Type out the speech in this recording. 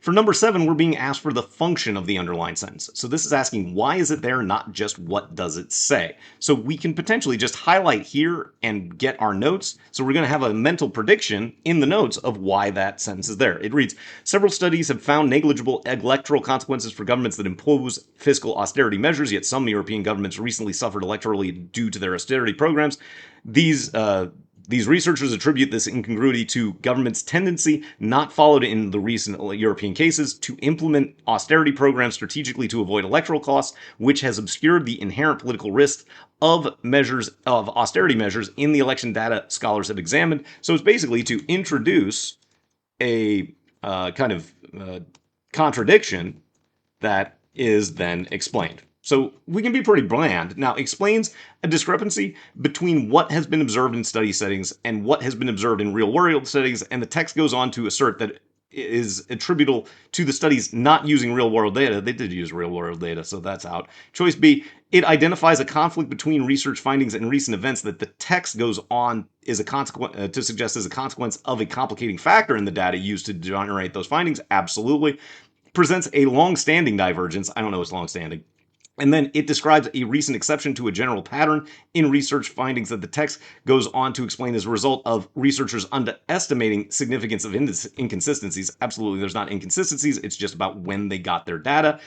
For number 7, we're being asked for the function of the underlined sentence. So this is asking why is it there, not just what does it say. So we can potentially just highlight here and get our notes. So we're going to have a mental prediction in the notes of why that sentence is there. It reads, several studies have found negligible electoral consequences for governments that impose fiscal austerity measures, yet some European governments recently suffered electorally due to their austerity programs. These researchers attribute this incongruity to government's tendency, not followed in the recent European cases, to implement austerity programs strategically to avoid electoral costs, which has obscured the inherent political risks of austerity measures in the election data scholars have examined. So it's basically to introduce a contradiction that is then explained. So we can be pretty bland. Now, explains a discrepancy between what has been observed in study settings and what has been observed in real-world settings, and the text goes on to assert that is attributable to the studies not using real-world data. They did use real-world data, so that's out. Choice B, it identifies a conflict between research findings and recent events that the text goes on is a consequence to suggest as a consequence of a complicating factor in the data used to generate those findings. Absolutely. Presents a long-standing divergence. I don't know what's long-standing. And then it describes a recent exception to a general pattern in research findings that the text goes on to explain as a result of researchers underestimating significance of inconsistencies. Absolutely, there's not inconsistencies. It's just about when they got their data.